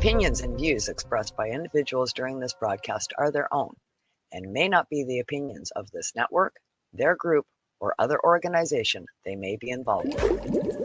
opinions and views expressed by individuals during this broadcast are their own and may not be the opinions of this network, their group, or other organization they may be involved with.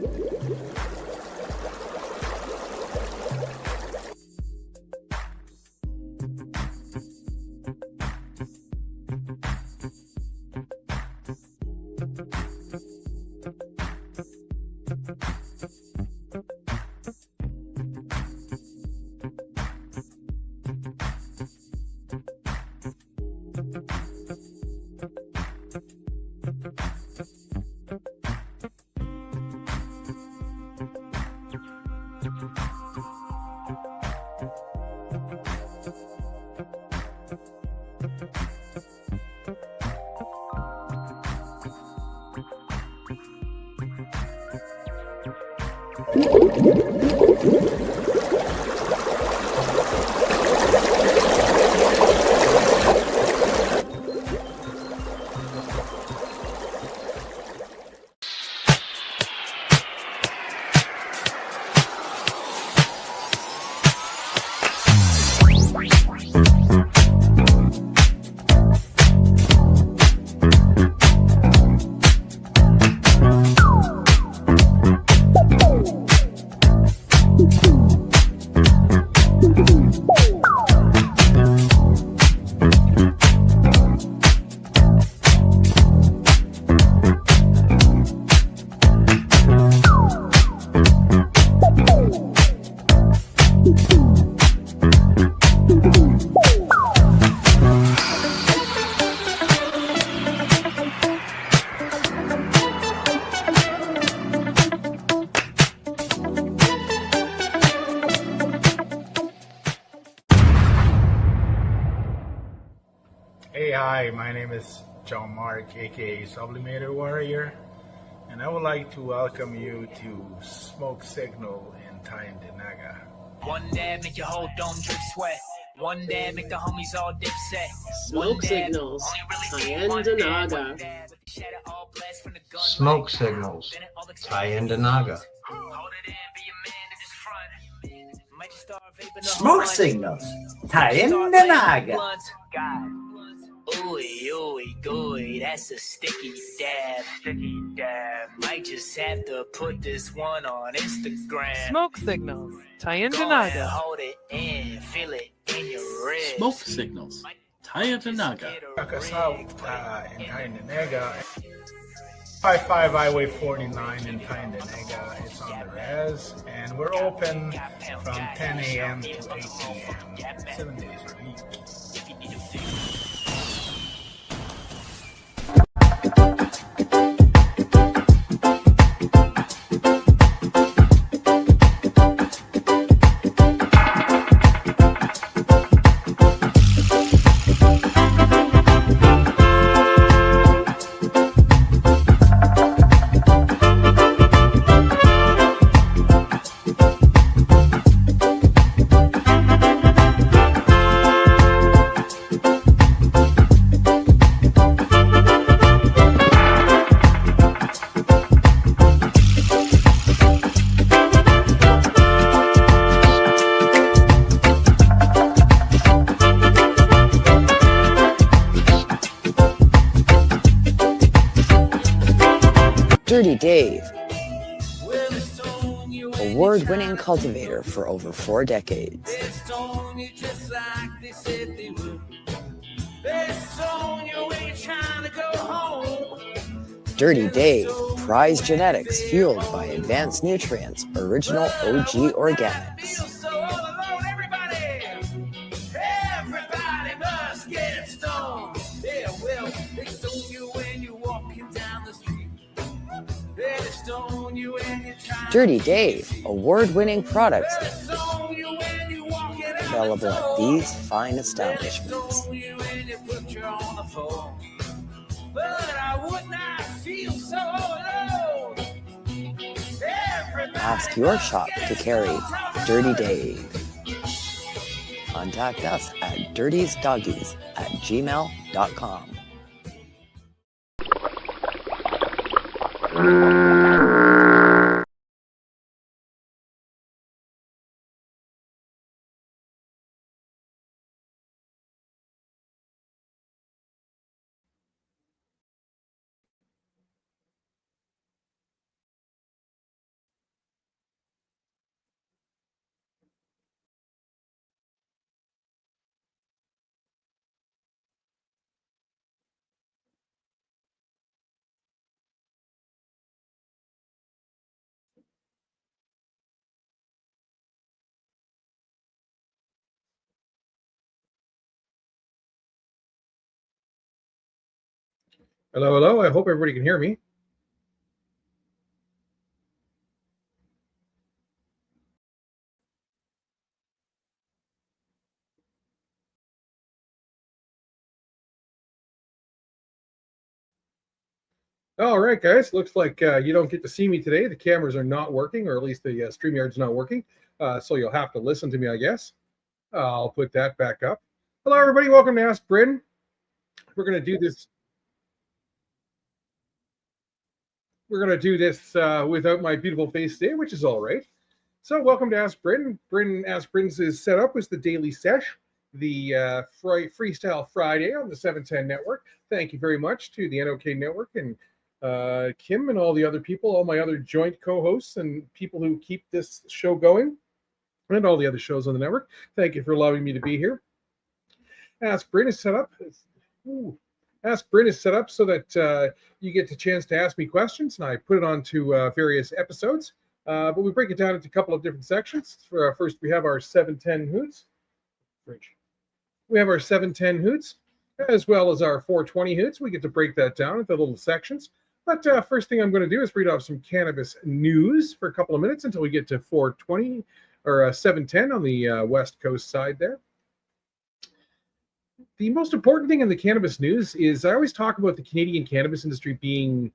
Hey, hi, my name is John Mark, aka Sublimator Warrior, and I would like to welcome you to Smoke Signal in Tyndinaga. One dab make your whole dome drip sweat. One dab make the homies all dip set. Smoke Signals, Tyndinaga. Smoke Signals, Tyndinaga. Smoke Signals, Tyndinaga. Ooey, ooey, gooey, that's a sticky dab. Sticky dab. Might just have to put this one on Instagram. Smoke Signals, Tyndinaga. Hold it in, feel it in your wrist. Smoke Signals, Tyndinaga. Check us out in Tyndinaga. 55 Highway 49 in Tyndinaga. It's on the res, and we're open from 10 a.m. to 8 p.m. 7 days a week. Dirty Dave, award-winning cultivator for over 4 decades. Dirty Dave, prized genetics fueled by advanced nutrients, original OG organics. Dirty Dave, award-winning products available at these fine establishments. Ask your shop to carry Dirty Dave. Contact us at dirtiesdoggies@gmail.com. Hello, hello. I hope everybody can hear me. All right, guys. Looks like you don't get to see me today. The cameras are not working, or at least the StreamYard's not working. So you'll have to listen to me, I guess. I'll put that back up. Hello, everybody. Welcome to Ask Bryn. We're going to do this. We're going to do this without my beautiful face today, which is all right. So welcome to Ask Bryn. Ask Bryn's is set up as the daily sesh, the Freestyle Friday on the 710 network. Thank you very much to the NOK network and Kim and all the other people, all my other joint co-hosts and people who keep this show going and all the other shows on the network. Thank you for allowing me to be here. Ask Bryn is set up. Ask Bryn is set up so that you get the chance to ask me questions, and I put it onto various episodes. But we break it down into a couple of different sections. First, we have our 710 hoots. We have our 710 hoots, as well as our 420 hoots. We get to break that down into little sections. But first thing I'm going to do is read off some cannabis news for a couple of minutes until we get to 420 or 710 on the West Coast side there. The most important thing in the cannabis news is I always talk about the Canadian cannabis industry being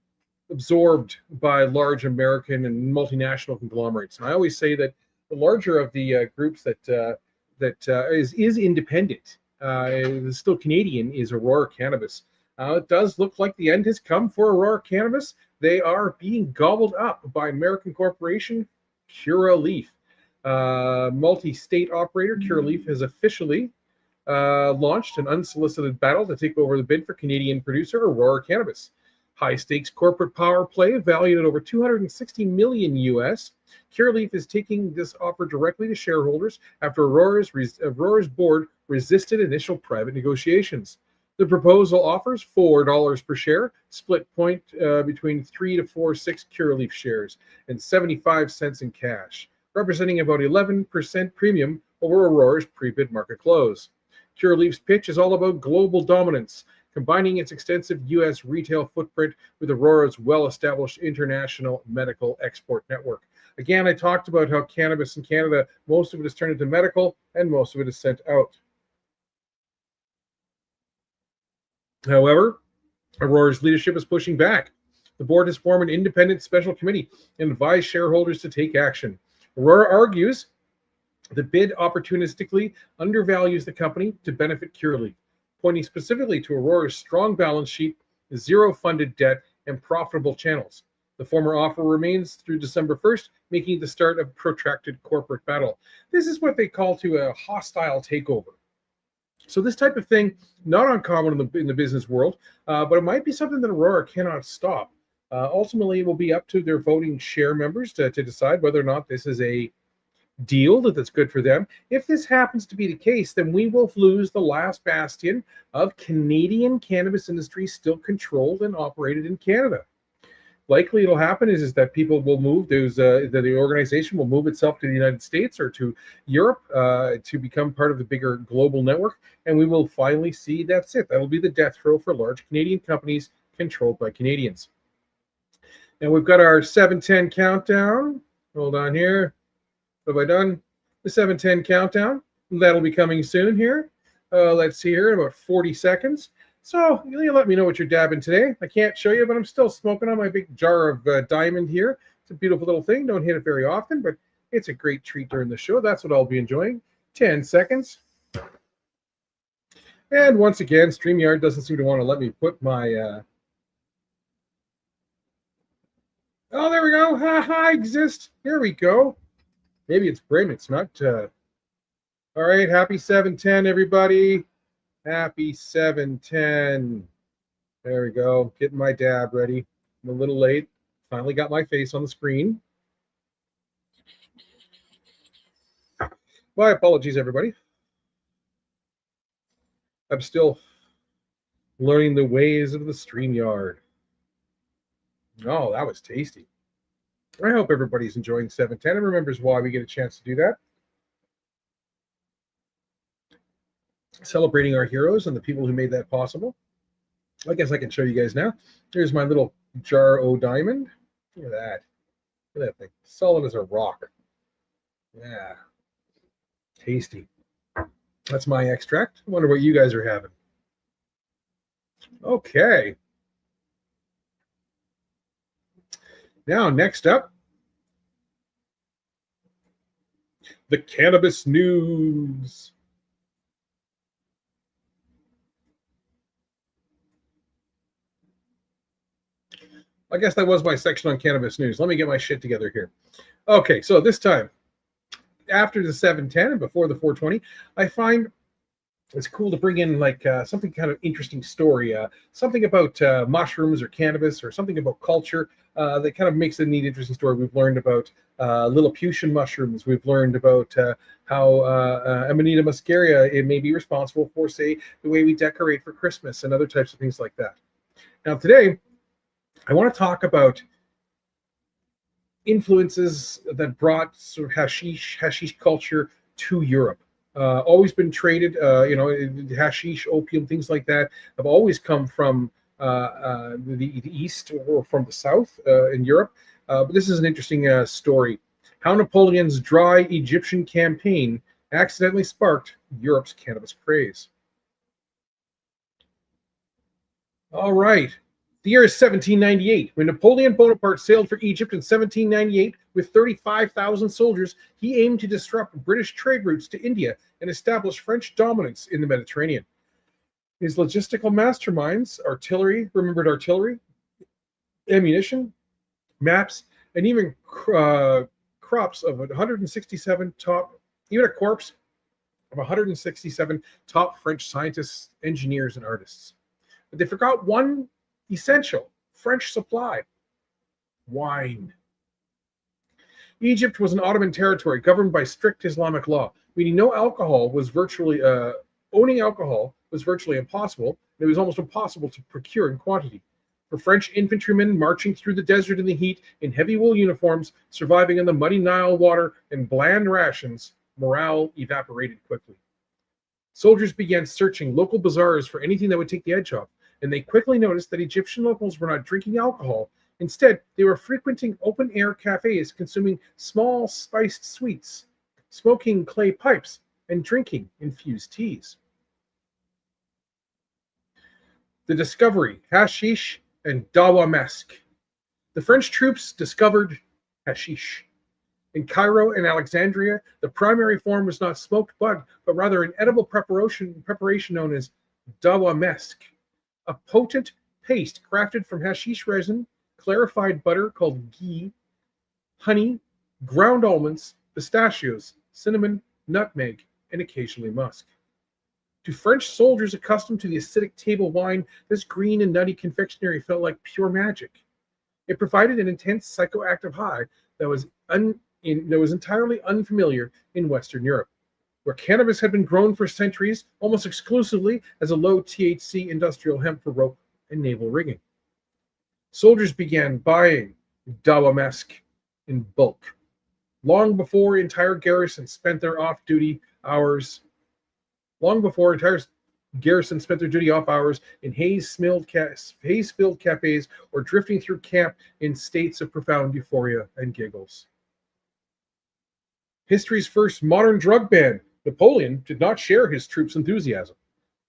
absorbed by large American and multinational conglomerates. And I always say that the larger of the groups that is independent, is still Canadian, is Aurora Cannabis. It does look like the end has come for Aurora Cannabis. They are being gobbled up by American corporation Curaleaf. Multi-state operator Curaleaf has officially launched an unsolicited battle to take over the bid for Canadian producer Aurora Cannabis. High-stakes corporate power play valued at over $260 million US. Curaleaf is taking this offer directly to shareholders after Aurora's board resisted initial private negotiations. The proposal offers $4 per share, split point between 3 to 46 Curaleaf shares, and 75 cents in cash, representing about 11% premium over Aurora's pre-bid market close. Curaleaf's pitch is all about global dominance, combining its extensive U.S. retail footprint with Aurora's well-established international medical export network. Again, I talked about how cannabis in Canada, most of it is turned into medical and most of it is sent out. However, Aurora's leadership is pushing back. The board has formed an independent special committee and advised shareholders to take action. Aurora argues the bid opportunistically undervalues the company to benefit Curaleaf, pointing specifically to Aurora's strong balance sheet, zero funded debt, and profitable channels. The former offer remains through December 1st, making the start of a protracted corporate battle. This is what they call to a hostile takeover. So this type of thing, not uncommon in the business world, but it might be something that Aurora cannot stop. Ultimately, it will be up to their voting share members to decide whether or not this is a deal that's good for them. If this happens to be the case, then we will lose the last bastion of Canadian cannabis industry still controlled and operated in Canada. Likely it'll happen is that people will move, that the organization will move itself to the United States or to Europe to become part of the bigger global network, and we will finally see that's it. That'll be the death throw for large Canadian companies controlled by Canadians. And we've got our 710 countdown. Hold on here. What have I done? The 710 countdown. That'll be coming soon here. Let's see here in about 40 seconds. So you let me know what you're dabbing today. I can't show you, but I'm still smoking on my big jar of diamond here. It's a beautiful little thing. Don't hit it very often, but it's a great treat during the show. That's what I'll be enjoying. 10 seconds. And once again, StreamYard doesn't seem to want to let me put my... Oh, there we go. Ha, exist. Here we go. Maybe it's Bryn. It's not. All right. Happy 710, everybody. Happy 710. There we go. Getting my dab ready. I'm a little late. Finally got my face on the screen. My apologies, everybody. I'm still learning the ways of the StreamYard. Oh, that was tasty. I hope everybody's enjoying 710 and remembers why we get a chance to do that. Celebrating our heroes and the people who made that possible. I guess I can show you guys now. Here's my little jar o' diamond. Look at that. Look at that thing. Solid as a rock. Yeah. Tasty. That's my extract. I wonder what you guys are having. Okay. Now, next up, the cannabis news. I guess that was my section on cannabis news. Let me get my shit together here. Okay, so this time, after the 710 and before the 420, I find it's cool to bring in like something kind of interesting story, something about mushrooms or cannabis or something about culture that kind of makes it a neat, interesting story. We've learned about Lilliputian mushrooms. We've learned about how Amanita muscaria, it may be responsible for, say, the way we decorate for Christmas and other types of things like that. Now, today, I want to talk about influences that brought sort of hashish culture to Europe. Always been traded, hashish, opium, things like that have always come from the east or from the south in Europe. But this is an interesting story. How Napoleon's dry Egyptian campaign accidentally sparked Europe's cannabis craze. All right. The year is 1798. When Napoleon Bonaparte sailed for Egypt in 1798 with 35,000 soldiers, he aimed to disrupt British trade routes to India and establish French dominance in the Mediterranean. His logistical masterminds, artillery, ammunition, maps, and even crops of 167 top, even a corpse of 167 top French scientists, engineers, and artists. But they forgot one essential French supply: wine. Egypt was an Ottoman territory governed by strict Islamic law, meaning owning alcohol was virtually impossible. And it was almost impossible to procure in quantity. For French infantrymen marching through the desert in the heat in heavy wool uniforms, surviving in the muddy Nile water and bland rations, morale evaporated quickly. Soldiers began searching local bazaars for anything that would take the edge off, and they quickly noticed that Egyptian locals were not drinking alcohol. Instead, they were frequenting open-air cafes, consuming small spiced sweets, smoking clay pipes, and drinking infused teas. The discovery: hashish and dawa mesk. The French troops discovered hashish. In Cairo and Alexandria, the primary form was not smoked bud, but rather an edible preparation known as dawa mesk, a potent paste crafted from hashish resin, clarified butter called ghee, honey, ground almonds, pistachios, cinnamon, nutmeg, and occasionally musk. To French soldiers accustomed to the acidic table wine, this green and nutty confectionery felt like pure magic. It provided an intense psychoactive high that was entirely unfamiliar in Western Europe, where cannabis had been grown for centuries almost exclusively as a low THC industrial hemp for rope and naval rigging. Soldiers began buying dawa mesk in bulk, long before entire garrisons spent their duty hours in haze-filled cafes or drifting through camp in states of profound euphoria and giggles. History's first modern drug ban, Napoleon did not share his troops' enthusiasm.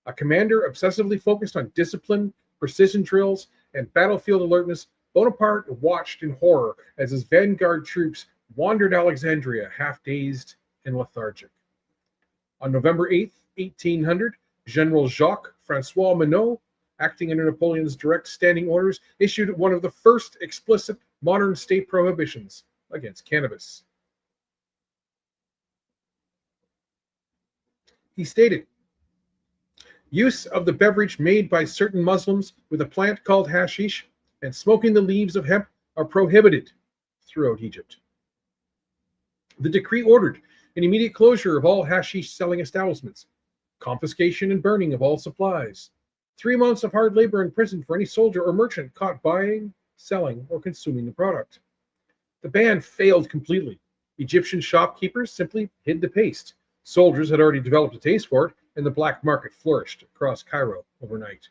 A commander obsessively focused on discipline, precision drills, and battlefield alertness, Bonaparte watched in horror as his vanguard troops wandered Alexandria, half-dazed and lethargic. On November 8th, 1800, General Jacques-François Monod, acting under Napoleon's direct standing orders, issued one of the first explicit modern state prohibitions against cannabis. He stated, "Use of the beverage made by certain Muslims with a plant called hashish and smoking the leaves of hemp are prohibited throughout Egypt." The decree ordered an immediate closure of all hashish selling establishments, confiscation and burning of all supplies, 3 months of hard labor in prison for any soldier or merchant caught buying, selling, or consuming the product. The ban failed completely. Egyptian shopkeepers simply hid the paste. Soldiers had already developed a taste for it, and the black market flourished across Cairo overnight.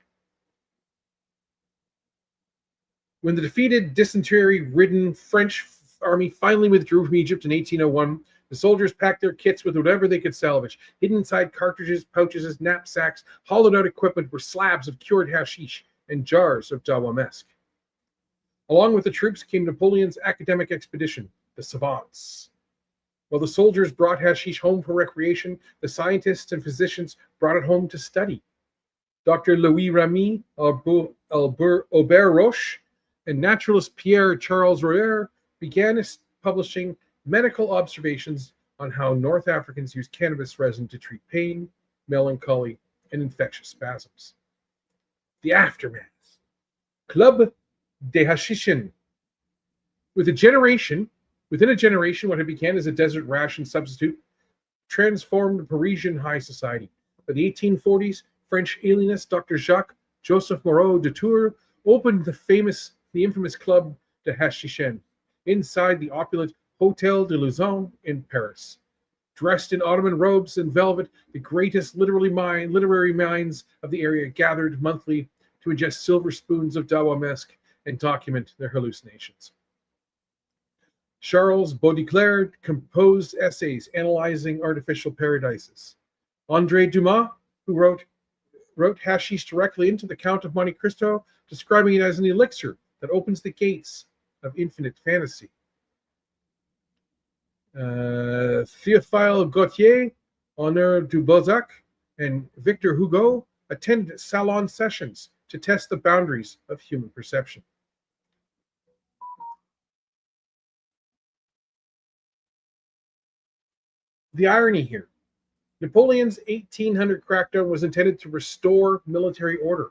When the defeated, dysentery-ridden French army finally withdrew from Egypt in 1801, the soldiers packed their kits with whatever they could salvage. Hidden inside cartridges, pouches, knapsacks, hollowed-out equipment were slabs of cured hashish and jars of dawamesk. Along with the troops came Napoleon's academic expedition, the savants. While the soldiers brought hashish home for recreation, the scientists and physicians brought it home to study. Dr. Louis Remy, Aubert Roche, and naturalist Pierre Charles Royer began publishing medical observations on how North Africans use cannabis resin to treat pain, melancholy, and infectious spasms. The aftermath. Club des Hashishins. Within a generation, what had begun as a desert ration substitute transformed Parisian high society. By the 1840s, French alienist Dr. Jacques Joseph Moreau de Tours opened the infamous Club des Hashishins inside the opulent Hotel de Lausanne in Paris. Dressed in Ottoman robes and velvet, the greatest literary minds of the area gathered monthly to ingest silver spoons of dawamesk and document their hallucinations. Charles Baudelaire composed essays analyzing artificial paradises. André Dumas, who wrote hashish directly into the Count of Monte Cristo, describing it as an elixir that opens the gates of infinite fantasy. Théophile Gautier, Honor du Balzac, and Victor Hugo attended salon sessions to test the boundaries of human perception. The irony here. Napoleon's 1800 crackdown was intended to restore military order,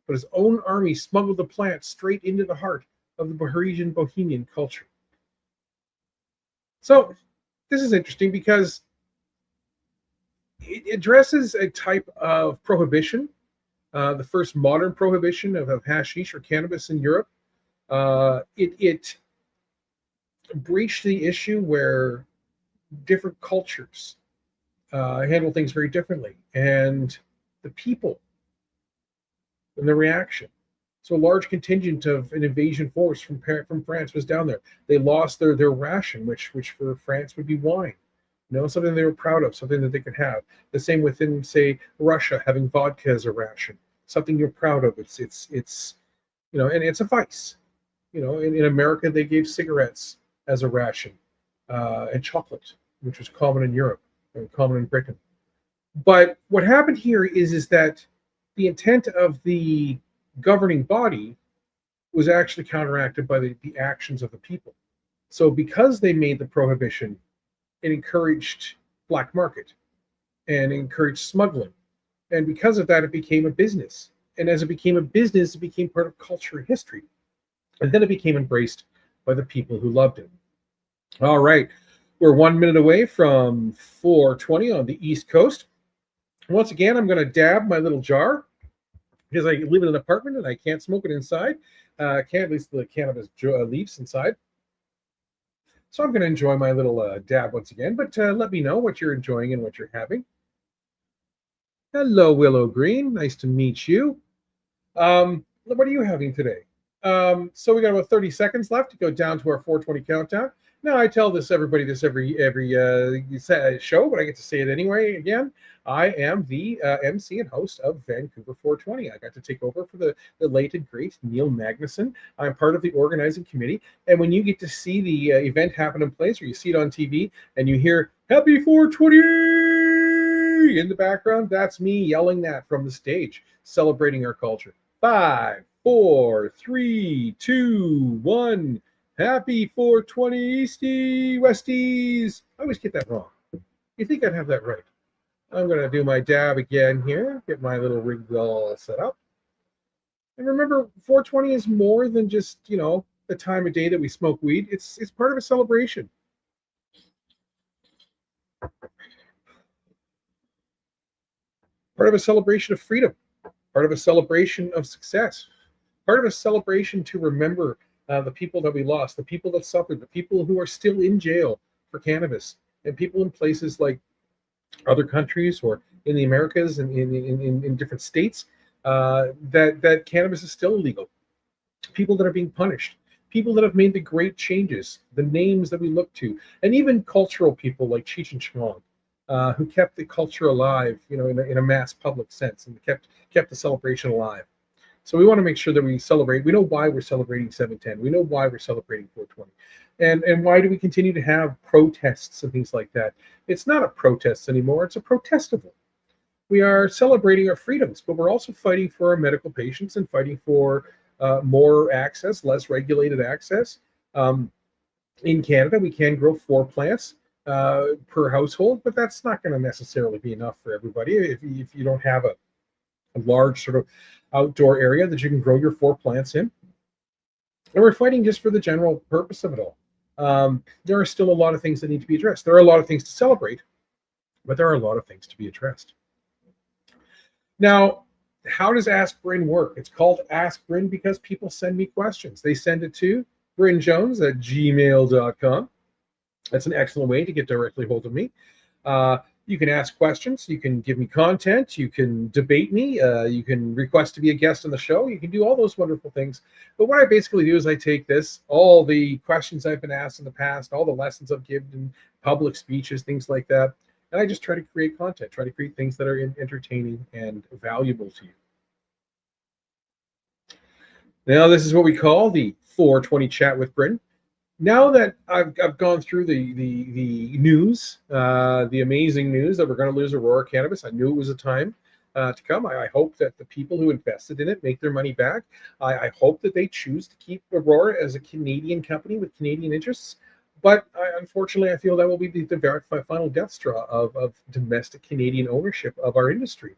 but his own army smuggled the plant straight into the heart of the Parisian bohemian culture. So, this is interesting because it addresses a type of prohibition, the first modern prohibition of hashish or cannabis in Europe. It breached the issue where different cultures handle things very differently, and the people and the reaction. So a large contingent of an invasion force from France was down there. They lost their ration, which for France would be wine. Something they were proud of, something that they could have. The same within, say, Russia, having vodka as a ration, something you're proud of. It's and it's a vice. In America they gave cigarettes as a ration, and chocolate, which was common in Europe and common in Britain. But what happened here is that the intent of the governing body was actually counteracted by the actions of the people. So because they made the prohibition, it encouraged black market and encouraged smuggling. And because of that, it became a business. And as it became a business, it became part of culture and history. And then it became embraced by the people who loved it. All right. We're 1 minute away from 4:20 on the East Coast. Once again, I'm going to dab my little jar because I live in an apartment and I can't smoke it inside. Can't, at least the cannabis leaves inside. So I'm going to enjoy my little dab once again, but let me know what you're enjoying and what you're having. Hello, Willow Green. Nice to meet you. What are you having today? So we got about 30 seconds left to go down to our 420 countdown. Now, I tell everybody this every show, but I get to say it anyway again. I am the MC and host of Vancouver 420. I got to take over for the late and great Neil Magnuson. I'm part of the organizing committee. And when you get to see the event happen in place, or you see it on TV, and you hear Happy 420 in the background, that's me yelling that from the stage, celebrating our culture. 5, 4, 3, 2, 1. Happy 420 Eastie Westies. I always get that wrong. You think I'd have that right? I'm going to do my dab again here, get my little rig all set up. And remember, 420 is more than just, the time of day that we smoke weed. It's part of a celebration. Part of a celebration of freedom. Part of a celebration of success. Part of a celebration to remember the people that we lost, the people that suffered, the people who are still in jail for cannabis, and people in places like other countries or in the Americas and in different states that cannabis is still illegal. people that are being punished, people that have made the great changes, the names that we look to, and even cultural people like Cheech and Chong, who kept the culture alive, in a mass public sense, and kept the celebration alive. So we want to make sure that we celebrate. We know why we're celebrating 710. We know why we're celebrating 420. And why do we continue to have protests and things like that? It's not a protest anymore. It's a protestival. We are celebrating our freedoms, but we're also fighting for our medical patients and fighting for more access, less regulated access. In Canada, we can grow 4 plants per household, but that's not going to necessarily be enough for everybody if you don't have a large sort of outdoor area that you can grow your 4 plants in. And we're fighting just for the general purpose of it all. There are still a lot of things that need to be addressed. There are a lot of things to celebrate, but there are a lot of things to be addressed. Now, how does Ask Bryn work? It's called Ask Bryn because people send me questions. They send it to brynjones@gmail.com. That's an excellent way to get directly hold of me. You can ask questions. You can give me content. You can debate me. You can request to be a guest on the show. You can do all those wonderful things. But what I basically do is I take all the questions I've been asked in the past, all the lessons I've given in public speeches, things like that, and I just try to create content, try to create things that are entertaining and valuable to you. Now, this is what we call the 420 Chat with Bryn. Now that I've gone through the news, the amazing news that we're going to lose Aurora Cannabis, I knew it was a time to come. I hope that the people who invested in it make their money back. I hope that they choose to keep Aurora as a Canadian company with Canadian interests. But unfortunately, I feel that will be the final death straw of domestic Canadian ownership of our industry.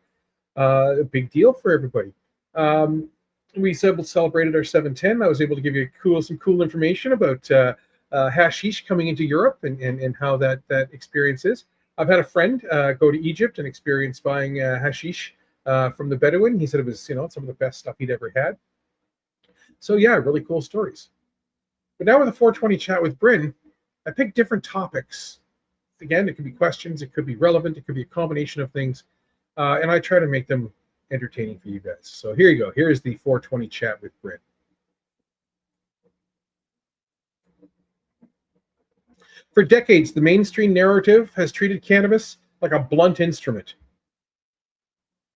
A big deal for everybody. We celebrated our 710. I was able to give you some cool information about hashish coming into Europe and how that experience is. I've had a friend go to Egypt and experience buying hashish from the Bedouin. He said it was some of the best stuff he'd ever had. So yeah, really cool stories. But now with the 420 Chat with Bryn, I picked different topics. Again, it could be questions, it could be relevant, it could be a combination of things, and I try to make them entertaining for you guys. So here you go. Here's the 420 Chat with Bryn. For decades, the mainstream narrative has treated cannabis like a blunt instrument.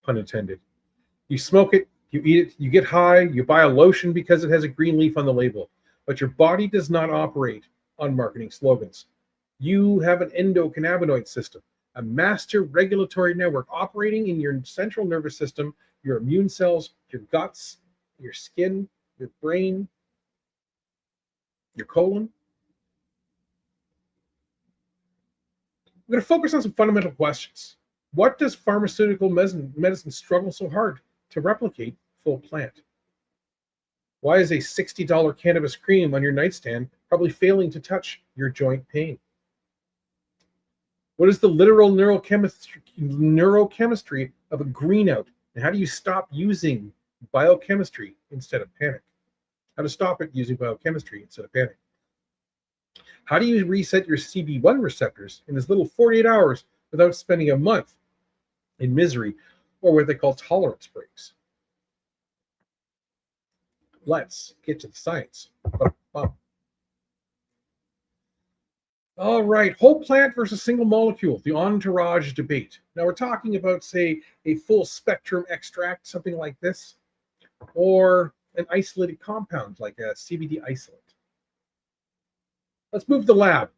Pun intended. You smoke it, you eat it, you get high, you buy a lotion because it has a green leaf on the label. But your body does not operate on marketing slogans. You have an endocannabinoid system, a master regulatory network operating in your central nervous system, your immune cells, your guts, your skin, your brain, your colon. We're going to focus on some fundamental questions. What does pharmaceutical medicine struggle so hard to replicate full plant? Why is a $60 cannabis cream on your nightstand probably failing to touch your joint pain? What is the literal neurochemistry of a green out? And how do you stop using biochemistry instead of panic? How to stop it using biochemistry instead of panic? How do you reset your CB1 receptors in as little 48 hours without spending a month in misery or what they call tolerance breaks? Let's get to the science. All right, whole plant versus single molecule, the entourage debate. Now we're talking about, say, a full spectrum extract, something like this, or an isolated compound like a CBD isolate. Let's move to the lab.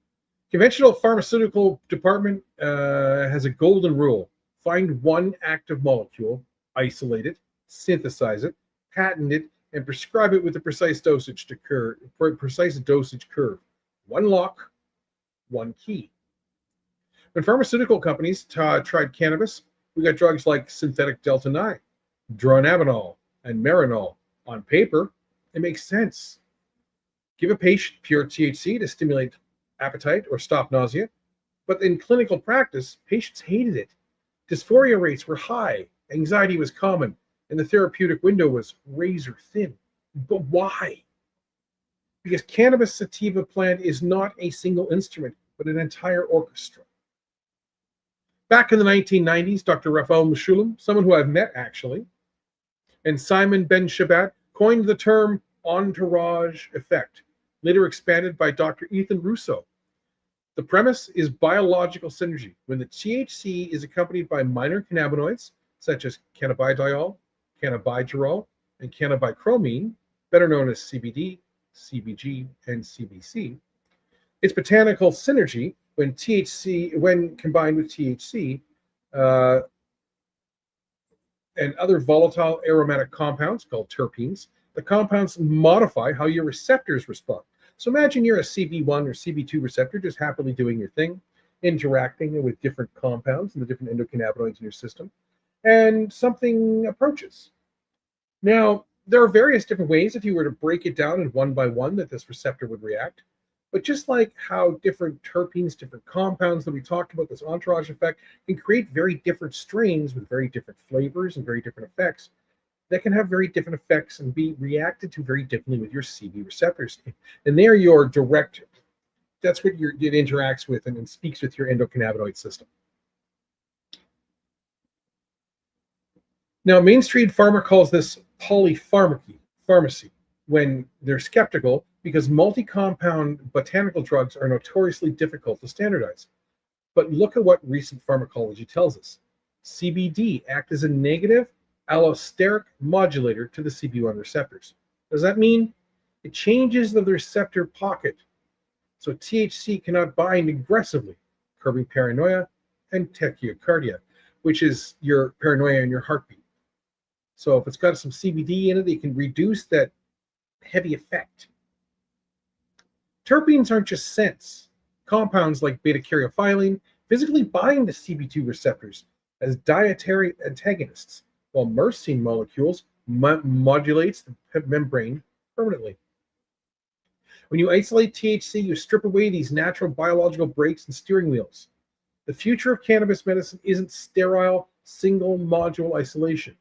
Conventional pharmaceutical department has a golden rule. Find one active molecule, isolate it, synthesize it, patent it, and prescribe it with a precise dosage curve. One lock, one key. When pharmaceutical companies tried cannabis, we got drugs like synthetic delta-9, dronabinol, and marinol. On paper, it makes sense. Give a patient pure THC to stimulate appetite or stop nausea, but in clinical practice, patients hated it. Dysphoria rates were high, anxiety was common, and the therapeutic window was razor thin. But why? Because cannabis sativa plant is not a single instrument, but an entire orchestra. Back in the 1990s, Dr. Raphael Mechoulam, someone who I've met actually, and Simon Ben Shabbat coined the term entourage effect, later expanded by Dr. Ethan Russo. The premise is biological synergy. When the THC is accompanied by minor cannabinoids, such as cannabidiol, cannabigerol, and cannabichromene, better known as CBD, CBG, and CBC, its botanical synergy when combined with THC and other volatile aromatic compounds called terpenes, the compounds modify how your receptors respond. So imagine you're a CB1 or CB2 receptor just happily doing your thing, interacting with different compounds and the different endocannabinoids in your system, and something approaches. Now, there are various different ways, if you were to break it down in one by one, that this receptor would react. But just like how different terpenes, different compounds that we talked about, this entourage effect, can create very different strains with very different flavors and very different effects, that can have very different effects and be reacted to very differently with your CB receptors. And they are your direct, that's what it interacts with and speaks with your endocannabinoid system. Now, mainstream pharma calls this polypharmacy when they're skeptical, because multi-compound botanical drugs are notoriously difficult to standardize. But look at what recent pharmacology tells us. CBD acts as a negative allosteric modulator to the CB1 receptors. Does that mean it changes the receptor pocket so THC cannot bind aggressively, curbing paranoia and tachycardia, which is your paranoia and your heartbeat. So if it's got some CBD in it, it can reduce that heavy effect. Terpenes aren't just scents. Compounds like beta-caryophyllene physically bind to CB2 receptors as dietary antagonists, while myrcene molecules modulates the membrane permanently. When you isolate THC, you strip away these natural biological brakes and steering wheels. The future of cannabis medicine isn't sterile, single module isolation.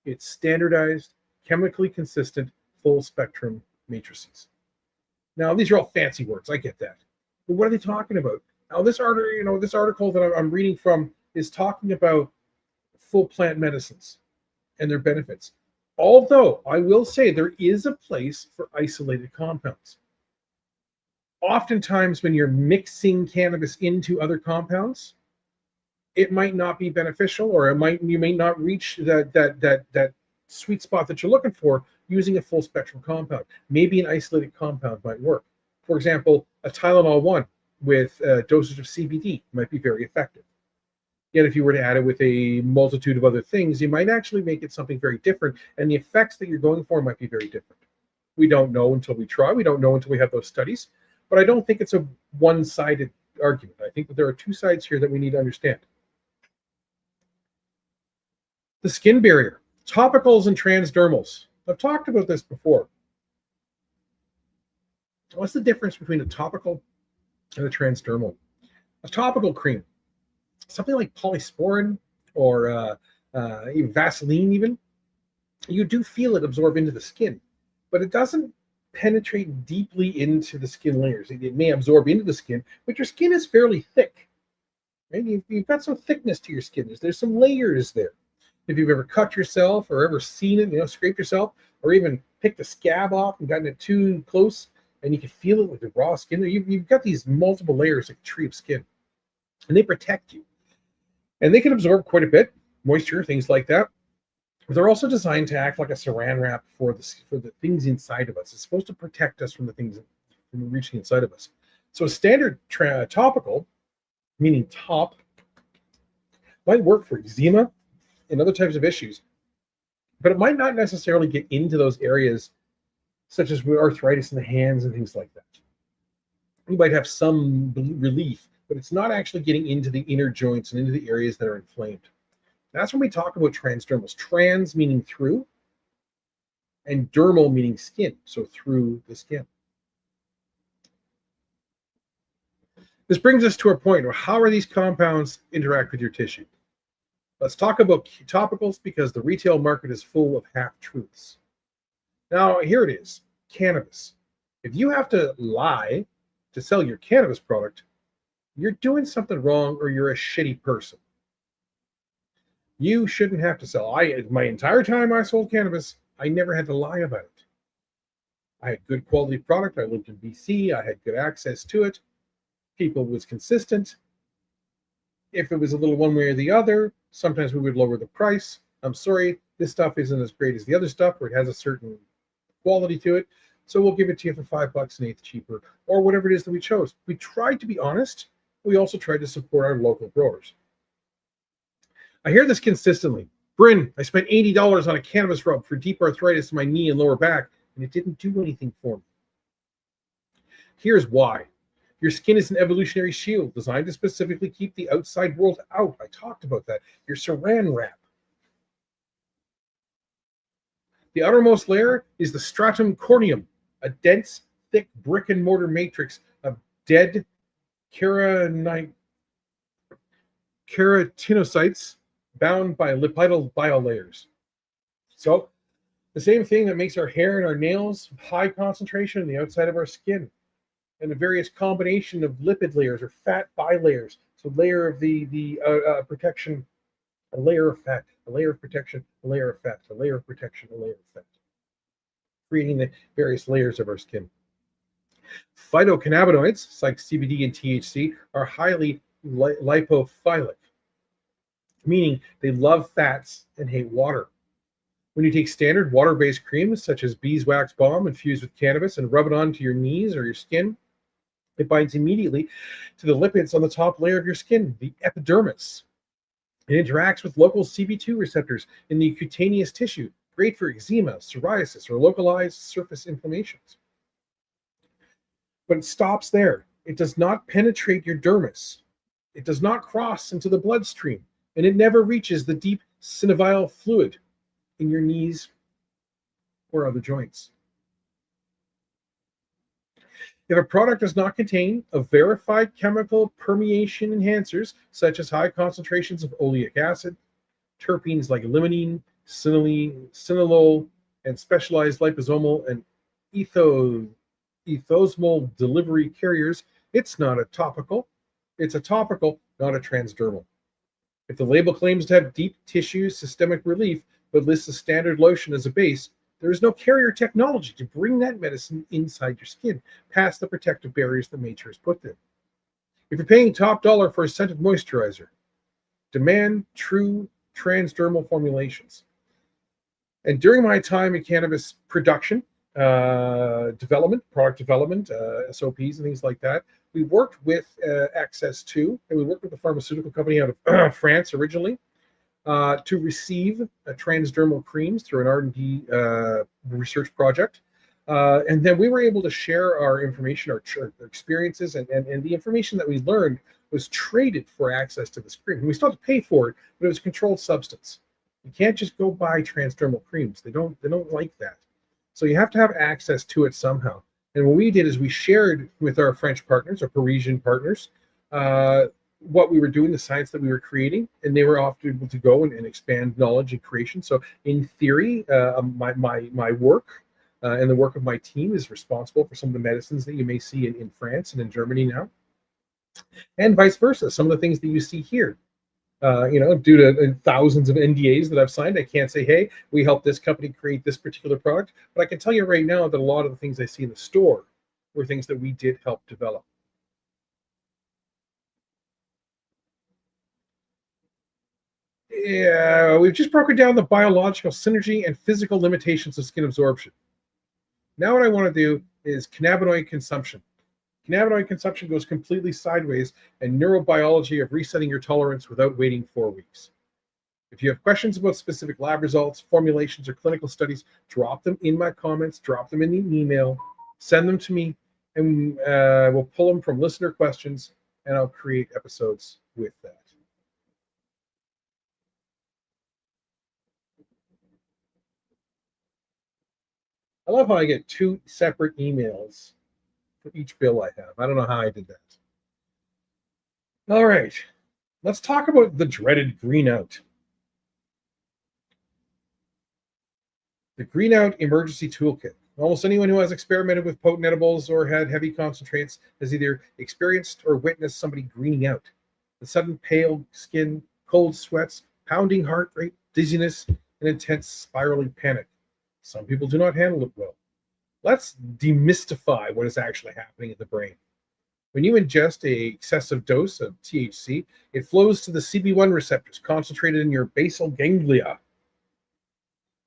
It's standardized, chemically consistent, full spectrum matrices. Now, these are all fancy words. I get that. But what are they talking about? Now, this article that I'm reading from is talking about full plant medicines and their benefits. Although I will say there is a place for isolated compounds. Oftentimes, when you're mixing cannabis into other compounds, it might not be beneficial, or you may not reach that sweet spot that you're looking for using a full spectrum compound. Maybe an isolated compound might work. For example, a Tylenol 1 with a dosage of CBD might be very effective. Yet if you were to add it with a multitude of other things, you might actually make it something very different, and the effects that you're going for might be very different. We don't know until we try. We don't know until we have those studies. But I don't think it's a one-sided argument. I think that there are two sides here that we need to understand. The skin barrier, topicals and transdermals. I've talked about this before. What's the difference between a topical and a transdermal? A topical cream, something like polysporin or even Vaseline even, you do feel it absorb into the skin, but it doesn't penetrate deeply into the skin layers. It may absorb into the skin, but your skin is fairly thick. Right? You've got some thickness to your skin. There's some layers there. If you've ever cut yourself or ever seen it, scraped yourself, or even picked a scab off and gotten it too close, and you can feel it with the raw skin, you've got these multiple layers like a tree of skin, and they protect you. And they can absorb quite a bit, moisture, things like that. But they're also designed to act like a saran wrap for the things inside of us. It's supposed to protect us from the things from reaching inside of us. So a standard topical, meaning top, might work for eczema and other types of issues, but it might not necessarily get into those areas such as arthritis in the hands and things like that. You might have some relief, but it's not actually getting into the inner joints and into the areas that are inflamed. That's when we talk about transdermals. Trans meaning through, and dermal meaning skin, so through the skin. This brings us to a point where how are these compounds interact with your tissue? Let's talk about topicals, because the retail market is full of half-truths. Now, here it is, cannabis. If you have to lie to sell your cannabis product, you're doing something wrong, or you're a shitty person. You shouldn't have to sell. My entire time I sold cannabis, I never had to lie about it. I had good quality product. I lived in BC. I had good access to it. People was consistent. If it was a little one way or the other, sometimes we would lower the price. I'm sorry, this stuff isn't as great as the other stuff, or it has a certain quality to it. So we'll give it to you for $5 an eighth cheaper, or whatever it is that we chose. We tried to be honest. We also tried to support our local growers. I hear this consistently. Bryn, I spent $80 on a cannabis rub for deep arthritis in my knee and lower back, and it didn't do anything for me. Here's why. Your skin is an evolutionary shield designed to specifically keep the outside world out. I talked about that. Your saran wrap. The outermost layer is the stratum corneum, a dense, thick brick and mortar matrix of dead keratinocytes bound by lipidal biolayers. So, the same thing that makes our hair and our nails high concentration on the outside of our skin, and a various combination of lipid layers or fat bilayers. So, layer of the protection, a layer of fat, a layer of protection, a layer of fat, a layer of protection, a layer of fat, creating the various layers of our skin. Phytocannabinoids, like CBD and THC, are highly lipophilic, meaning they love fats and hate water. When you take standard water-based creams such as beeswax balm infused with cannabis and rub it onto your knees or your skin, it binds immediately to the lipids on the top layer of your skin, the epidermis. It interacts with local CB2 receptors in the cutaneous tissue, great for eczema, psoriasis, or localized surface inflammations. But it stops there. It does not penetrate your dermis. It does not cross into the bloodstream, and it never reaches the deep synovial fluid in your knees or other joints. If a product does not contain a verified chemical permeation enhancers, such as high concentrations of oleic acid, terpenes like limonene, cinnalol, and specialized liposomal and ethosmal delivery carriers, it's not a topical. It's a topical, not a transdermal. If the label claims to have deep tissue systemic relief, but lists a standard lotion as a base, there is no carrier technology to bring that medicine inside your skin, past the protective barriers that nature has put there. If you're paying top dollar for a scented moisturizer, demand true transdermal formulations. And during my time in cannabis production, development, product development, SOPs and things like that, we worked with Access 2, and we worked with a pharmaceutical company out of France originally, to receive transdermal creams through an R&D research project. And then we were able to share our information, our experiences, and the information that we learned was traded for access to this cream. And we still had to pay for it, but it was a controlled substance. You can't just go buy transdermal creams. They don't like that. So you have to have access to it somehow. And what we did is we shared with our French partners, our Parisian partners, what we were doing, the science that we were creating, and they were often able to go and expand knowledge and creation. So in theory, my work and the work of my team is responsible for some of the medicines that you may see in France and in Germany now, and vice versa. Some of the things that you see here, due to thousands of NDAs that I've signed, I can't say, hey, we helped this company create this particular product, but I can tell you right now that a lot of the things I see in the store were things that we did help develop. Yeah, we've just broken down the biological synergy and physical limitations of skin absorption. Now what I want to do is cannabinoid consumption. Cannabinoid consumption goes completely sideways, and neurobiology of resetting your tolerance without waiting 4 weeks. If you have questions about specific lab results, formulations, or clinical studies, drop them in my comments, drop them in the email, send them to me, and we'll pull them from listener questions, and I'll create episodes with that. I love how I get 2 separate emails for each bill I have. I don't know how I did that. All right, let's talk about the dreaded green out. The Green Out Emergency Toolkit. Almost anyone who has experimented with potent edibles or had heavy concentrates has either experienced or witnessed somebody greening out. The sudden pale skin, cold sweats, pounding heart rate, dizziness, and intense spiraling panic. Some people do not handle it well. Let's demystify what is actually happening in the brain. When you ingest a excessive dose of THC, it flows to the CB1 receptors concentrated in your basal ganglia,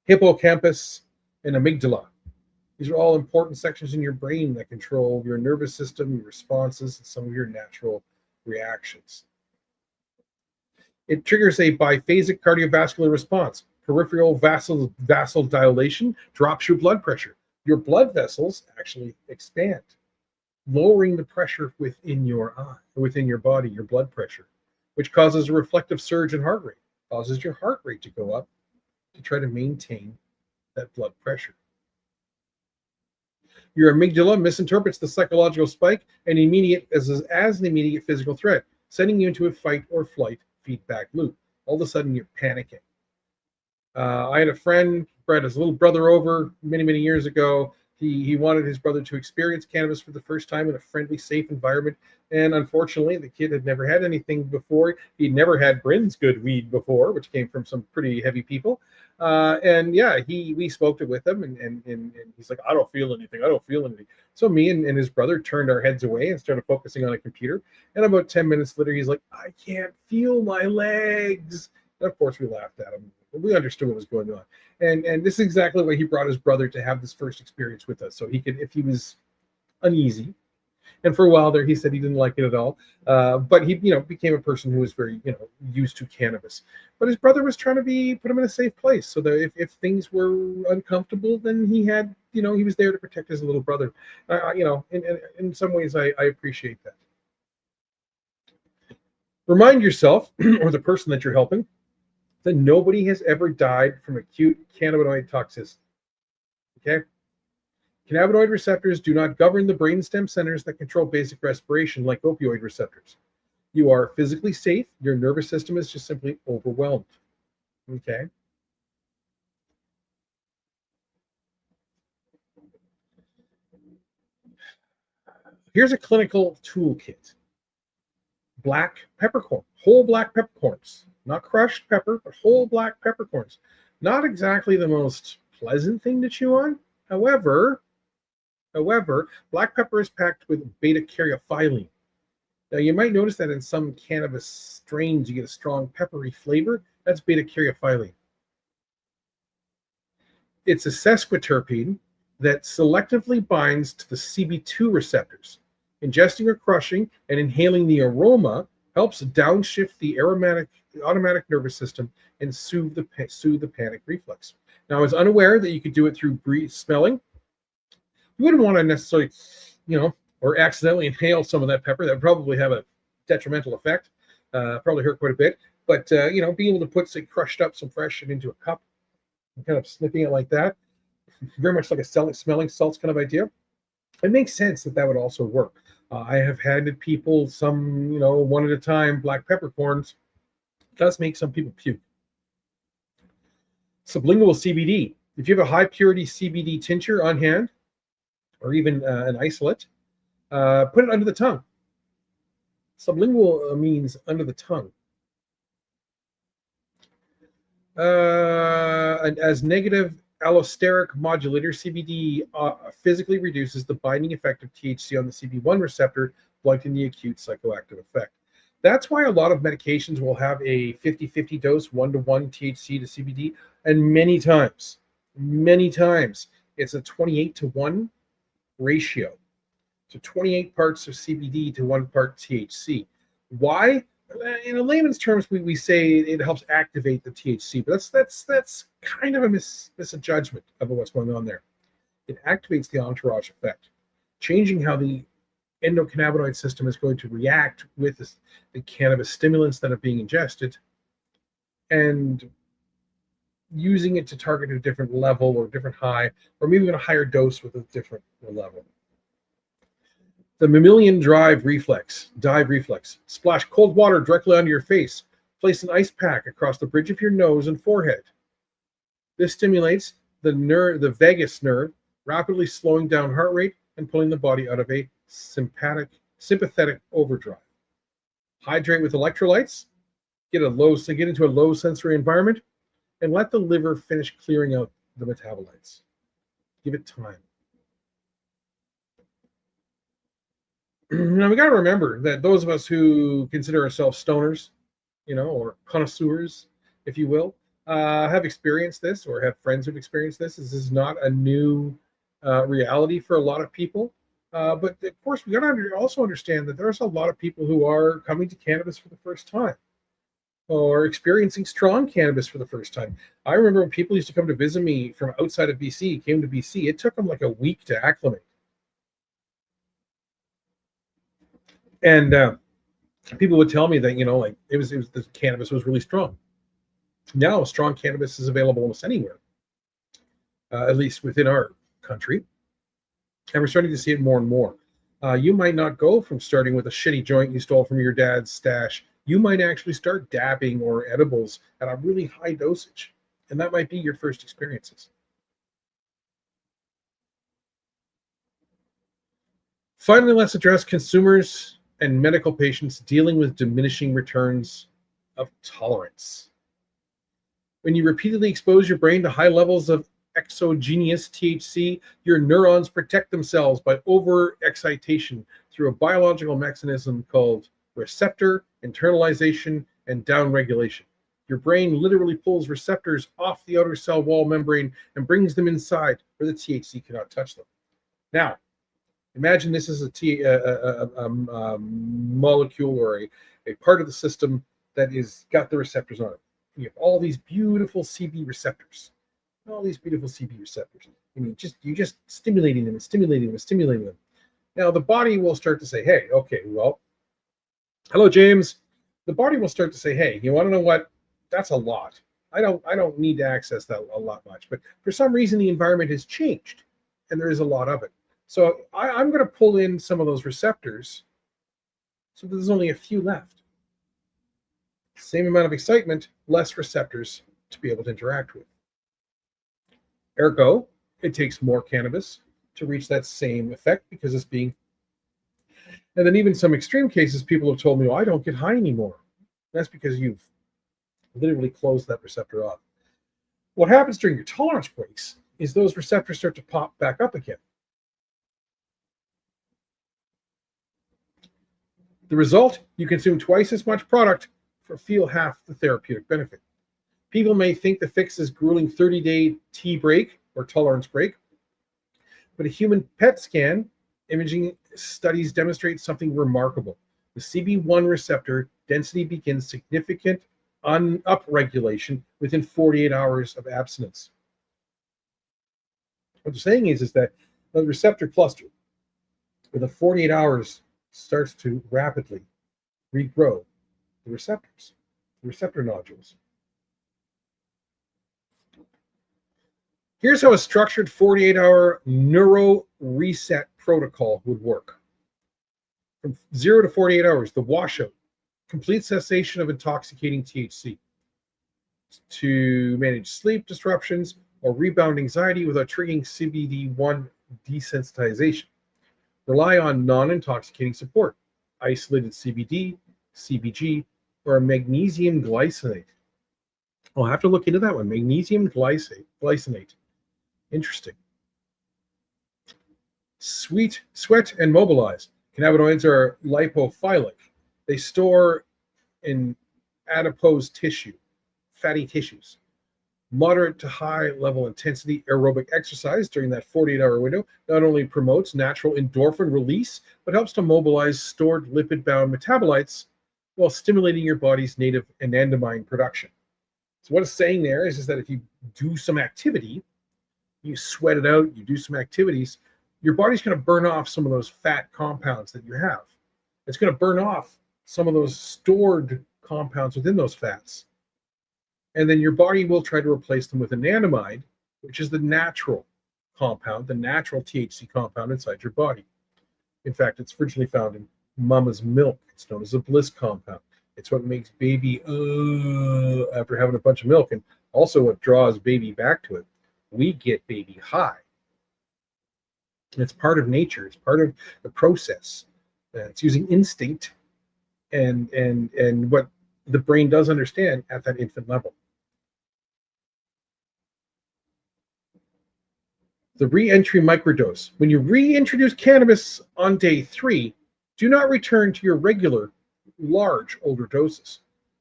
hippocampus, and amygdala. These are all important sections in your brain that control your nervous system, your responses, and some of your natural reactions. It triggers a biphasic cardiovascular response. Peripheral vasodilation drops your blood pressure. Your blood vessels actually expand, lowering the pressure within your eye, within your body, your blood pressure, which causes a reflective surge in heart rate, causes your heart rate to go up to try to maintain that blood pressure. Your amygdala misinterprets the psychological spike and as an immediate physical threat, sending you into a fight or flight feedback loop. All of a sudden, you're panicking. I had a friend, brought his little brother over many years ago. He wanted his brother to experience cannabis for the first time in a friendly, safe environment. And unfortunately, the kid had never had anything before. He'd never had Bryn's good weed before, which came from some pretty heavy people. We smoked it with him, and he's like, I don't feel anything. I don't feel anything. So me and his brother turned our heads away and started focusing on a computer. And about 10 minutes later, he's like, I can't feel my legs. And of course, we laughed at him. We understood what was going on. And this is exactly why he brought his brother to have this first experience with us. So he could, if he was uneasy. And for a while there, he said he didn't like it at all. But he, became a person who was very, used to cannabis. But his brother was trying to put him in a safe place so that if things were uncomfortable, then he had, he was there to protect his little brother. In some ways, I appreciate that. Remind yourself, or the person that you're helping, that nobody has ever died from acute cannabinoid toxicity. Okay? Cannabinoid receptors do not govern the brainstem centers that control basic respiration like opioid receptors. You are physically safe. Your nervous system is just simply overwhelmed. Okay? Here's a clinical toolkit. Black peppercorn, whole black peppercorns. Not crushed pepper, but whole black peppercorns. Not exactly the most pleasant thing to chew on. However, black pepper is packed with beta-caryophyllene. Now, you might notice that in some cannabis strains, you get a strong peppery flavor. That's beta-caryophyllene. It's a sesquiterpene that selectively binds to the CB2 receptors. Ingesting or crushing and inhaling the aroma helps downshift the automatic nervous system and soothe the panic reflex. Now, I was unaware that you could do it through smelling. You wouldn't want to necessarily, or accidentally inhale some of that pepper. That would probably have a detrimental effect, probably hurt quite a bit. But, being able to put, say, crushed up some fresh into a cup and kind of sniffing it like that, very much like a smelling salts kind of idea, it makes sense that would also work. I have handed people some, one at a time, black peppercorns. It does make some people puke. Sublingual CBD. If you have a high purity CBD tincture on hand, or even an isolate, put it under the tongue. Sublingual means under the tongue. As negative allosteric modulator, CBD physically reduces the binding effect of THC on the CB1 receptor, blunting the acute psychoactive effect. That's why a lot of medications will have a 50-50 dose, 1-to-1 THC to CBD, and many times, it's a 28-to-1 ratio. So 28 parts of CBD to 1 part THC. Why? In a layman's terms, we say it helps activate the THC, but that's kind of a misjudgment of what's going on there. It activates the entourage effect, changing how the endocannabinoid system is going to react with the cannabis stimulants that are being ingested, and using it to target a different level or different high, or maybe even a higher dose with a different level. The mammalian dive reflex. Splash cold water directly onto your face. Place an ice pack across the bridge of your nose and forehead. This stimulates the vagus nerve, rapidly slowing down heart rate and pulling the body out of a sympathetic overdrive. Hydrate with electrolytes. Get into a low sensory environment, and let the liver finish clearing out the metabolites. Give it time. Now we got to remember that those of us who consider ourselves stoners, or connoisseurs, if you will, have experienced this or have friends who've experienced this. This is not a new reality for a lot of people. But of course, we got to also understand that there's a lot of people who are coming to cannabis for the first time or experiencing strong cannabis for the first time. I remember when people used to come to visit me from outside of BC, came to BC, it took them like a week to acclimate. And people would tell me that, like it was the cannabis was really strong. Now, strong cannabis is available almost anywhere, at least within our country. And we're starting to see it more and more. You might not go from starting with a shitty joint you stole from your dad's stash. You might actually start dabbing or edibles at a really high dosage. And that might be your first experiences. Finally, let's address consumers and medical patients dealing with diminishing returns of tolerance. When you repeatedly expose your brain to high levels of exogenous THC, your neurons protect themselves by overexcitation through a biological mechanism called receptor internalization and downregulation. Your brain literally pulls receptors off the outer cell wall membrane and brings them inside where the THC cannot touch them. Now, imagine this is a molecule or a part of the system that is got the receptors on it. You have all these beautiful CB receptors. All these beautiful CB receptors. And you're just stimulating them and stimulating them and stimulating them. Now the body will start to say, hey, okay, well, hello, James. The body will start to say, hey, you want to know what? That's a lot. I don't need to access that a lot much. But for some reason, the environment has changed, and there is a lot of it. So I'm going to pull in some of those receptors so that there's only a few left. Same amount of excitement, less receptors to be able to interact with. Ergo, it takes more cannabis to reach that same effect because it's being... And then even some extreme cases, people have told me, well, I don't get high anymore. That's because you've literally closed that receptor off. What happens during your tolerance breaks is those receptors start to pop back up again. The result, you consume twice as much product for feel half the therapeutic benefit. People may think the fix is grueling 30-day T break or tolerance break, but a human PET scan imaging studies demonstrate something remarkable. The CB1 receptor density begins significant upregulation within 48 hours of abstinence. What they're saying is that the receptor cluster within 48 hours starts to rapidly regrow the receptors, the receptor nodules. Here's how a structured 48-hour neuro reset protocol would work. From 0 to 48 hours, the washout, complete cessation of intoxicating THC to manage sleep disruptions or rebound anxiety without triggering CBD1 desensitization. Rely on non-intoxicating support, isolated CBD, CBG, or magnesium glycinate. I'll have to look into that one. Magnesium glycinate. Interesting. Sweat and mobilize. Cannabinoids are lipophilic. They store in adipose tissue, fatty tissues. Moderate to high level intensity aerobic exercise during that 48-hour window not only promotes natural endorphin release, but helps to mobilize stored lipid-bound metabolites while stimulating your body's native anandamide production. So what it's saying there is that if you do some activity, you sweat it out, you do some activities, your body's going to burn off some of those fat compounds that you have. It's going to burn off some of those stored compounds within those fats. And then your body will try to replace them with anandamide, which is the natural compound, the natural THC compound inside your body. In fact, it's originally found in mama's milk. It's known as a bliss compound. It's what makes baby after having a bunch of milk, and also what draws baby back to it. We get baby high. It's part of nature. It's part of the process. It's using instinct and what the brain does understand at that infant level. The re-entry microdose. When you reintroduce cannabis on day 3 Do not return to your regular, large, older doses.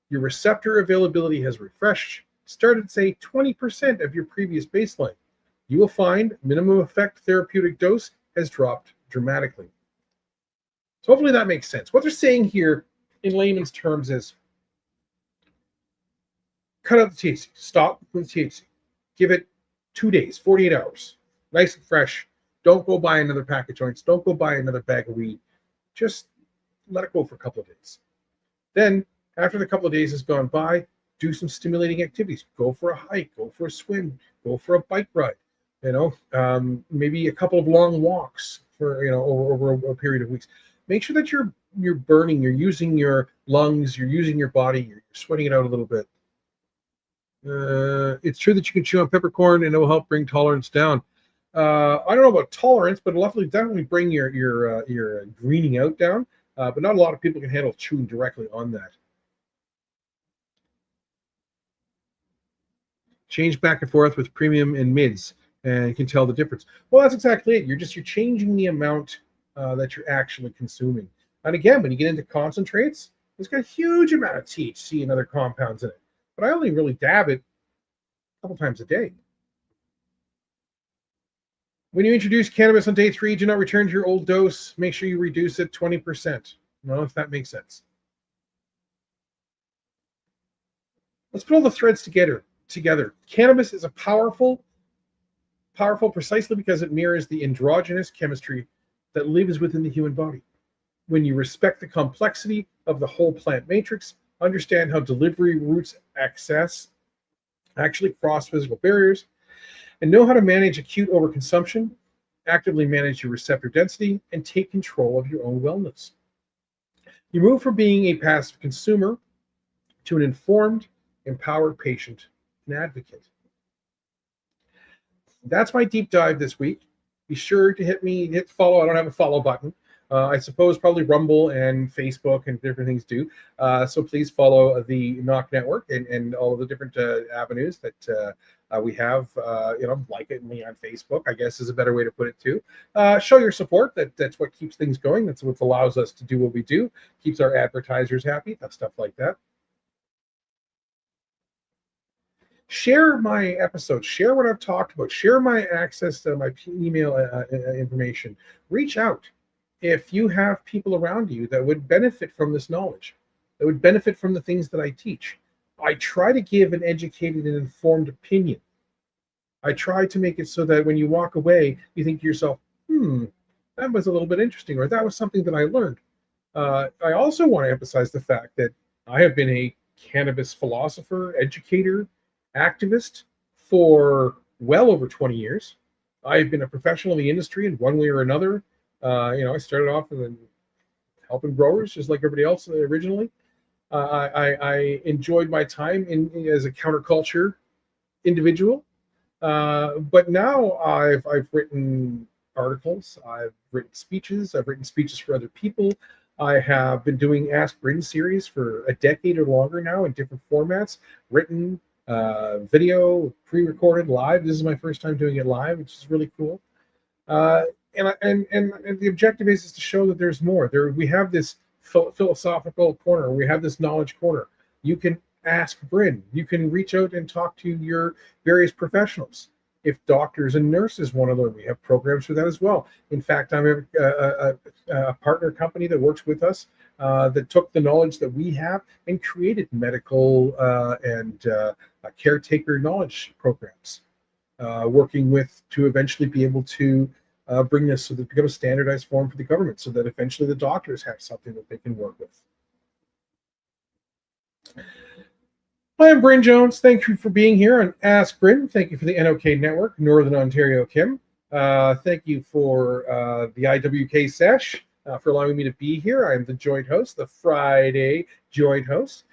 Your receptor availability has refreshed. Start at, say, 20% of your previous baseline. You will find minimum effect therapeutic dose has dropped dramatically. So hopefully that makes sense. What they're saying here in layman's terms is cut out the THC. Stop with the THC. Give it 2 days, 48 hours. Nice and fresh. Don't go buy another pack of joints. Don't go buy another bag of weed. Just let it go for a couple of days. Then, after the couple of days has gone by, do some stimulating activities. Go for a hike. Go for a swim. Go for a bike ride. Maybe a couple of long walks for over a period of weeks. Make sure that you're burning. You're using your lungs. You're using your body. You're sweating it out a little bit. It's true that you can chew on peppercorn and it will help bring tolerance down. I don't know about tolerance, but it'll definitely bring your greening out down. But not a lot of people can handle chewing directly on that. Change back and forth with premium and mids, and you can tell the difference. Well, that's exactly it. You're changing the amount that you're actually consuming. And again, when you get into concentrates, it's got a huge amount of THC and other compounds in it. But I only really dab it a couple times a day. When you introduce cannabis on day 3, do not return to your old dose. Make sure you reduce it 20%. Well, if that makes sense. Let's put all the threads together. Cannabis is a powerful precisely because it mirrors the endogenous chemistry that lives within the human body. When you respect the complexity of the whole plant matrix, understand how delivery routes actually cross physical barriers, and know how to manage acute overconsumption, actively manage your receptor density, and take control of your own wellness. You move from being a passive consumer to an informed, empowered patient and advocate. That's my deep dive this week. Be sure to hit follow. I don't have a follow button. I suppose probably Rumble and Facebook and different things do. So please follow the NOK network and all of the different avenues that we have. Like it me on Facebook, I guess is a better way to put it too. Show your support. That's what keeps things going. That's what allows us to do what we do. Keeps our advertisers happy. Stuff like that. Share my episodes. Share what I've talked about. Share my access to my email information. Reach out. If you have people around you that would benefit from this knowledge, that would benefit from the things that I teach, I try to give an educated and informed opinion. I try to make it so that when you walk away, you think to yourself, that was a little bit interesting, or that was something that I learned. I also want to emphasize the fact that I have been a cannabis philosopher, educator, activist for well over 20 years. I've been a professional in the industry in one way or another. I started off in helping growers just like everybody else originally. I enjoyed my time as a counterculture individual, but now I've written articles, I've written speeches for other people. I have been doing Ask Bryn series for a decade or longer now in different formats, written, video, pre-recorded, live. This is my first time doing it live, which is really cool. And the objective is to show that there's more. We have this philosophical corner. We have this knowledge corner. You can ask Bryn. You can reach out and talk to your various professionals. If doctors and nurses want to learn, we have programs for that as well. In fact, I'm a partner company that works with us that took the knowledge that we have and created medical and caretaker knowledge programs, working with to eventually be able to bring this so that it becomes a standardized form for the government, so that eventually the doctors have something that they can work with. I'm Bryn Jones. Thank you for being here on Ask Bryn. Thank you for the NOK Network, Northern Ontario Kim. Thank you for the IWK Sesh for allowing me to be here. I'm the joint host, the Friday joint host.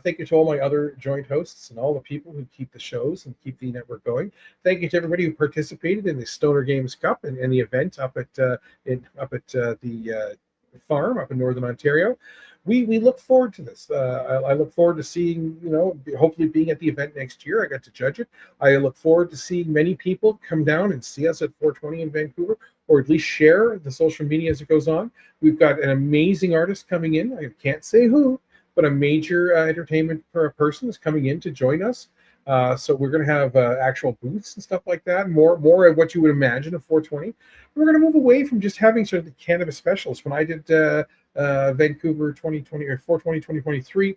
Thank you to all my other joint hosts and all the people who keep the shows and keep the network going. Thank you to everybody who participated in the Stoner Games Cup and the event up at the farm up in Northern Ontario. We look forward to this. I look forward to seeing, hopefully being at the event next year. I got to judge it. I look forward to seeing many people come down and see us at 420 in Vancouver, or at least share the social media as it goes on. We've got an amazing artist coming in. I can't say who, but a major entertainment person is coming in to join us. So we're going to have actual booths and stuff like that, more of what you would imagine of 420. We're going to move away from just having sort of the cannabis specialists. When I did Vancouver 2020 or 420 2023,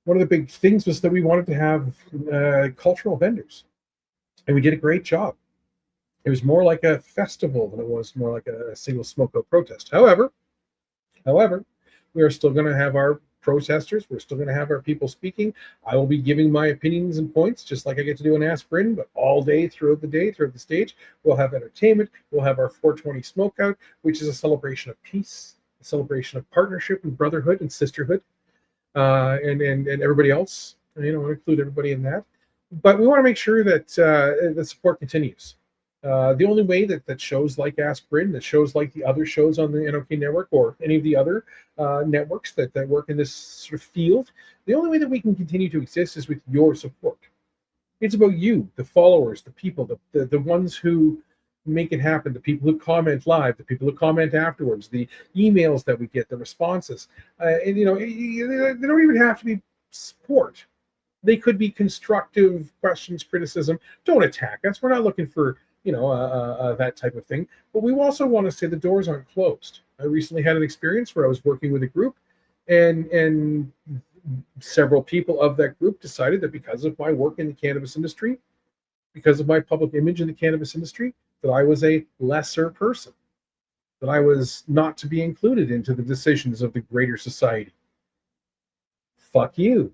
one of the big things was that we wanted to have cultural vendors, and we did a great job. It was more like a festival than it was more like a single smoke-out protest. However, we are still going to have our protesters. We're still going to have our people speaking. I will be giving my opinions and points, just like I get to do an Aspirin, but all day throughout the stage. We'll have entertainment. We'll have our 420 smokeout, which is a celebration of peace, a celebration of partnership and brotherhood and sisterhood, and everybody else. You know, I'll include everybody in that. But we want to make sure that the support continues. The only way that shows like Aspirin, that shows like the other shows on the NOK network or any of the other networks that work in this sort of field, the only way that we can continue to exist is with your support. It's about you, the followers, the people, the ones who make it happen, the people who comment live, the people who comment afterwards, the emails that we get, the responses. And, you know, they don't even have to be support. They could be constructive questions, criticism. Don't attack us. We're not looking for that type of thing. But we also want to say the doors aren't closed. I recently had an experience where I was working with a group, and several people of that group decided that because of my work in the cannabis industry, because of my public image in the cannabis industry, that I was a lesser person, that I was not to be included into the decisions of the greater society. Fuck you.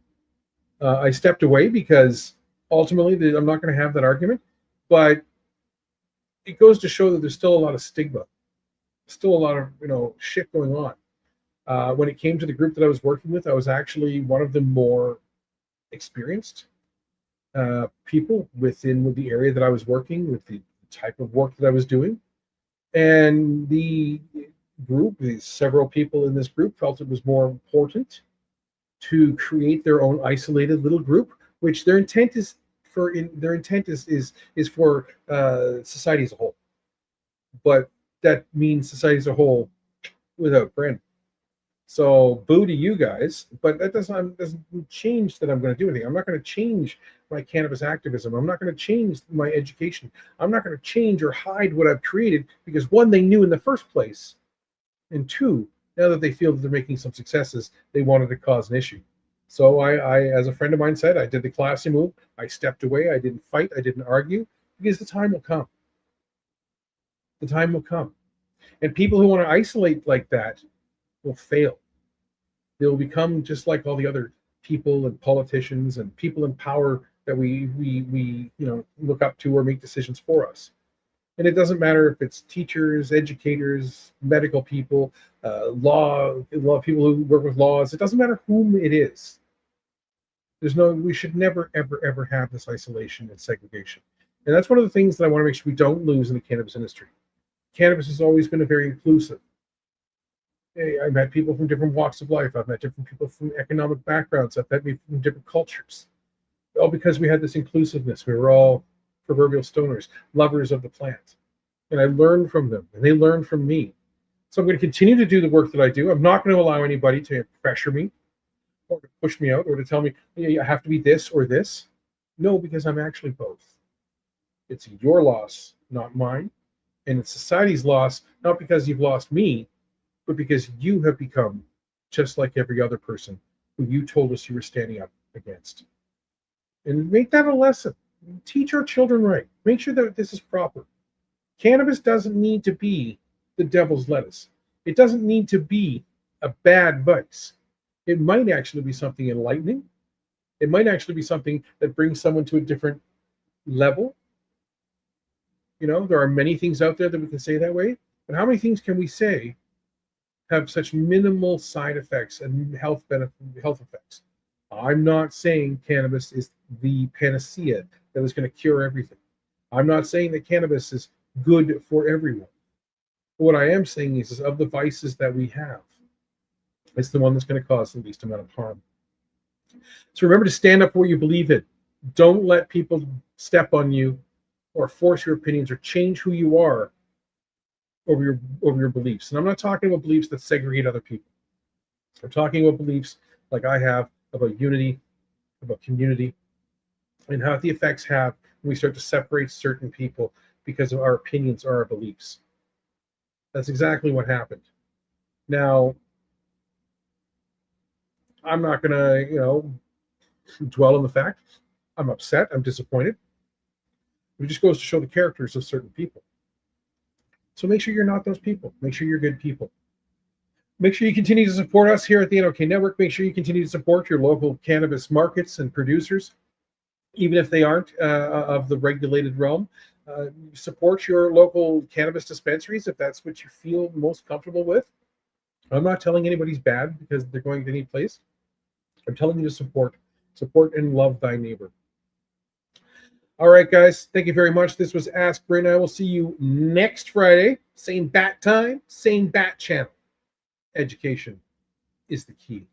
I stepped away because ultimately I'm not going to have that argument, but it goes to show that there's still a lot of stigma, still a lot of shit going on. When it came to the group that I was working with, I was actually one of the more experienced people with the area that I was working with, the type of work that I was doing, and the group, several people in this group felt it was more important to create their own isolated little group, which their intent is for society as a whole. But that means society as a whole without brand. So boo to you guys, but that doesn't change that I'm going to do anything. I'm not going to change my cannabis activism. I'm not going to change my education. I'm not going to change or hide what I've created because one, they knew in the first place, and two, now that they feel that they're making some successes, they wanted to cause an issue. So I, as a friend of mine said, I did the classy move. I stepped away. I didn't fight. I didn't argue because the time will come. The time will come. And people who want to isolate like that will fail. They will become just like all the other people and politicians and people in power that we look up to or make decisions for us. And it doesn't matter if it's teachers, educators, medical people, law people who work with laws. It doesn't matter whom it is. We should never, ever, ever have this isolation and segregation. And that's one of the things that I want to make sure we don't lose in the cannabis industry. Cannabis has always been very inclusive. I've met people from different walks of life. I've met different people from economic backgrounds. I've met people from different cultures. All because we had this inclusiveness. We were all proverbial stoners, lovers of the plant. And I learned from them, and they learned from me. So I'm going to continue to do the work that I do. I'm not going to allow anybody to pressure me or to push me out or to tell me, you have to be this or this. No, because I'm actually both. It's your loss, not mine. And it's society's loss, not because you've lost me, but because you have become just like every other person who you told us you were standing up against. And make that a lesson. Teach our children right. Make sure that this is proper. Cannabis doesn't need to be the devil's lettuce. It doesn't need to be a bad vice. It might actually be something enlightening. It might actually be something that brings someone to a different level. There are many things out there that we can say that way, but how many things can we say have such minimal side effects and health effects? I'm not saying cannabis is the panacea that is going to cure everything. I'm not saying that cannabis is good for everyone. But what I am saying is of the vices that we have, it's the one that's going to cause the least amount of harm. So remember to stand up for what you believe in. Don't let people step on you or force your opinions or change who you are over your beliefs. And I'm not talking about beliefs that segregate other people. I'm talking about beliefs like I have about unity, about community, and how the effects have when we start to separate certain people because of our opinions or our beliefs. That's exactly what happened. Now, I'm not going to, dwell on the fact. I'm upset. I'm disappointed. It just goes to show the characters of certain people. So make sure you're not those people. Make sure you're good people. Make sure you continue to support us here at the NOK Network. Make sure you continue to support your local cannabis markets and producers, even if they aren't of the regulated realm. Support your local cannabis dispensaries if that's what you feel most comfortable with. I'm not telling anybody's bad because they're going to any place. I'm telling you to support and love thy neighbor. All right, guys. Thank you very much. This was Ask Bryn. I will see you next Friday. Same bat time, same bat channel. Education is the key.